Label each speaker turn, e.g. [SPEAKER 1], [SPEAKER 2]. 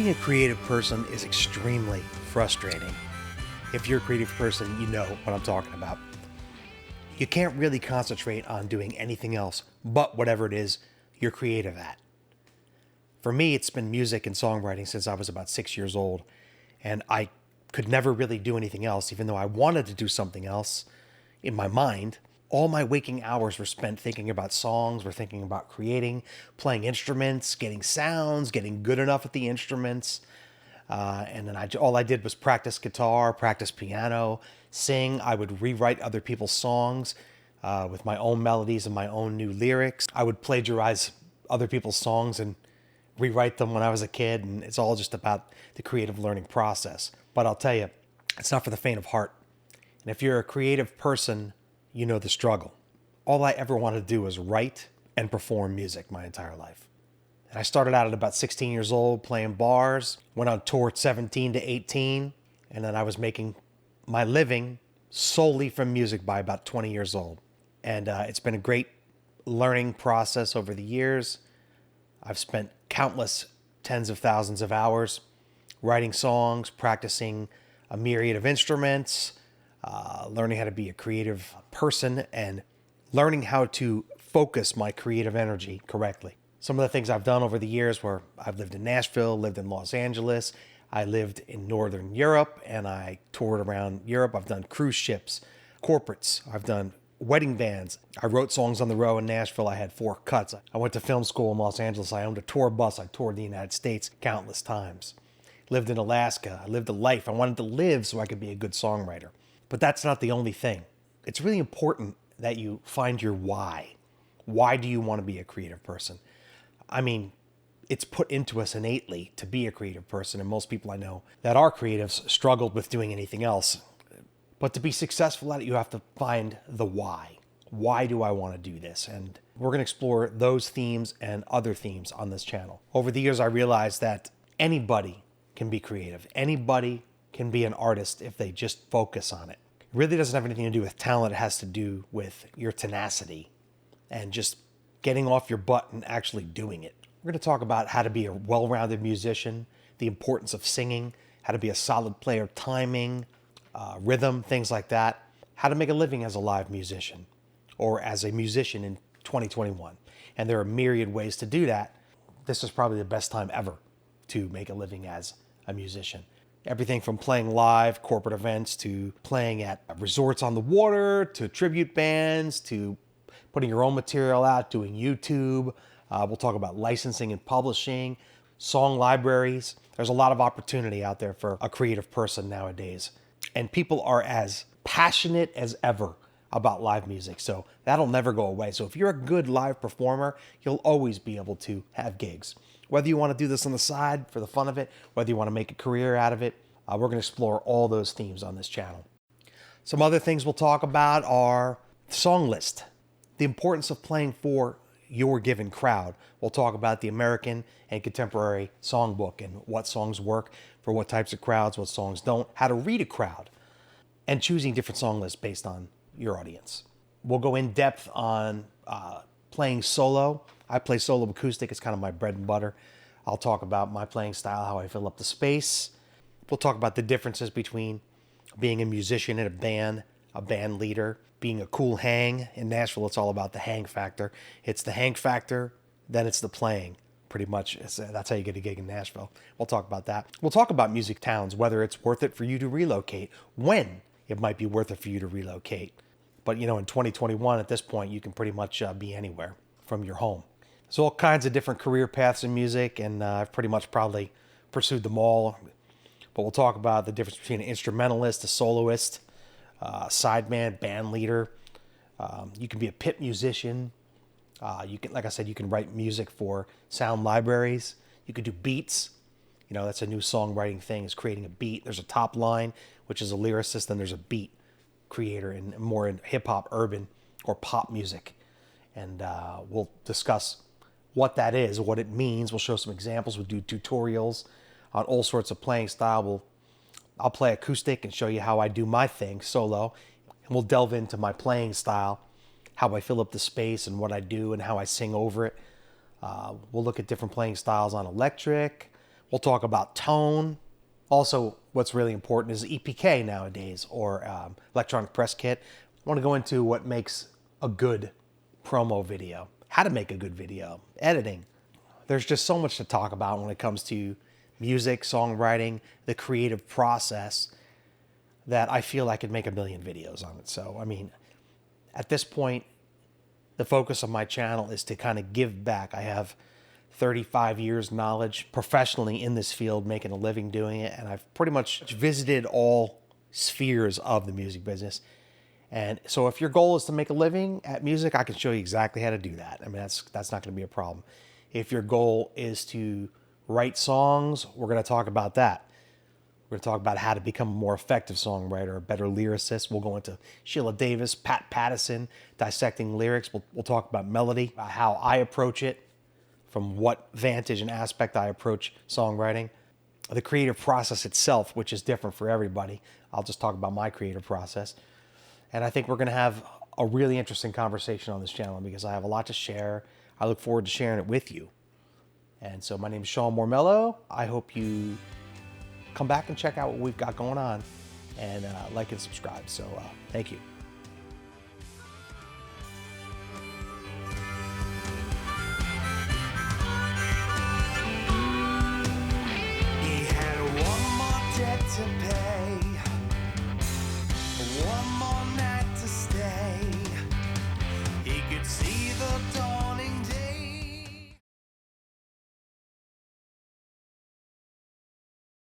[SPEAKER 1] Being a creative person is extremely frustrating. If you're a creative person, you know what I'm talking about. You can't really concentrate on doing anything else but whatever it is you're creative at. For me, it's been music and songwriting since I was about 6 years old, and I could never really do anything else, even though I wanted to do something else in my mind. All my waking hours were spent thinking about songs, were thinking about creating, playing instruments, getting sounds, getting good enough at the instruments. And then all I did was practice guitar, practice piano, sing. I would rewrite other people's songs with my own melodies and my own new lyrics. I would plagiarize other people's songs and rewrite them when I was a kid. And it's all just about the creative learning process. But I'll tell you, it's not for the faint of heart. And if you're a creative person, you know the struggle. All I ever wanted to do was write and perform music my entire life. And I started out at about 16 years old playing bars, went on tour at 17 to 18, and then I was making my living solely from music by about 20 years old. And it's been a great learning process over the years. I've spent countless tens of thousands of hours writing songs, practicing a myriad of instruments, learning how to be a creative person, and learning how to focus my creative energy correctly. Some of the things I've done over the years were I've lived in Nashville, lived in Los Angeles, I lived in Northern Europe, and I toured around Europe. I've done cruise ships, corporates, I've done wedding bands. I wrote songs on the road in Nashville. I had 4 cuts. I went to film school in Los Angeles. I owned a tour bus. I toured the United States countless times. Lived in Alaska. I lived a life. I wanted to live so I could be a good songwriter. But that's not the only thing. It's really important that you find your why. Why do you want to be a creative person? I mean, it's put into us innately to be a creative person, and most people I know that are creatives struggled with doing anything else. But to be successful at it, you have to find the why. Why do I want to do this? And we're going to explore those themes and other themes on this channel. Over the years, I realized that anybody can be creative. Anybody can be an artist if they just focus on it. It really doesn't have anything to do with talent. It has to do with your tenacity and just getting off your butt and actually doing it. We're going to talk about how to be a well-rounded musician, the importance of singing, how to be a solid player, timing, rhythm, things like that, how to make a living as a live musician or as a musician in 2021. And there are myriad ways to do that. This is probably the best time ever to make a living as a musician. Everything from playing live corporate events to playing at resorts on the water to tribute bands to putting your own material out, doing YouTube. We'll talk about licensing and publishing, song libraries. There's a lot of opportunity out there for a creative person nowadays. And people are as passionate as ever about live music. So that'll never go away. So if you're a good live performer, you'll always be able to have gigs. Whether you want to do this on the side for the fun of it, whether you want to make a career out of it, we're going to explore all those themes on this channel. Some other things we'll talk about are song list, the importance of playing for your given crowd. We'll talk about the American and contemporary songbook and what songs work for what types of crowds, what songs don't, how to read a crowd, and choosing different song lists based on your audience. We'll go in depth on playing solo. I play solo acoustic. It's kind of my bread and butter. I'll talk about my playing style, how I fill up the space. We'll talk about the differences between being a musician in a band leader, being a cool hang. In Nashville, it's all about the hang factor. It's the hang factor, then it's the playing. Pretty much, that's how you get a gig in Nashville. We'll talk about that. We'll talk about music towns, whether it's worth it for you to relocate, when it might be worth it for you to relocate. But, in 2021, at this point, you can pretty much be anywhere from your home. There's all kinds of different career paths in music, and I've pretty much probably pursued them all. But we'll talk about the difference between an instrumentalist, a soloist, sideman, band leader. You can be a pit musician. You can, like I said, you can write music for sound libraries. You could do beats. That's a new songwriting thing, is creating a beat. There's a top line, which is a lyricist, and there's a beat creator, and more in hip-hop, urban, or pop music. And we'll discuss what that is, what it means. We'll show some examples. We'll do tutorials on all sorts of playing style. I'll play acoustic and show you how I do my thing solo. And we'll delve into my playing style, how I fill up the space and what I do and how I sing over it. We'll look at different playing styles on electric. We'll talk about tone. Also, what's really important is EPK nowadays, or electronic press kit. I want to go into what makes a good promo video, how to make a good video, editing. There's just so much to talk about when it comes to music, songwriting, the creative process, that I feel I could make a million videos on it. So, I mean, at this point, the focus of my channel is to kind of give back. I have 35 years knowledge professionally in this field, making a living doing it, and I've pretty much visited all spheres of the music business. And so if your goal is to make a living at music, I can show you exactly how to do that. I mean, that's not going to be a problem. If your goal is to write songs, we're going to talk about that. We're going to talk about how to become a more effective songwriter, a better lyricist. We'll go into Sheila Davis, Pat Pattison, dissecting lyrics. We'll talk about melody, how I approach it, from what vantage and aspect I approach songwriting. The creative process itself, which is different for everybody. I'll just talk about my creative process. And I think we're going to have a really interesting conversation on this channel because I have a lot to share. I look forward to sharing it with you. And so my name is Sean Mormelo. I hope you come back and check out what we've got going on, and like and subscribe. So thank you. He had one more debt to pay.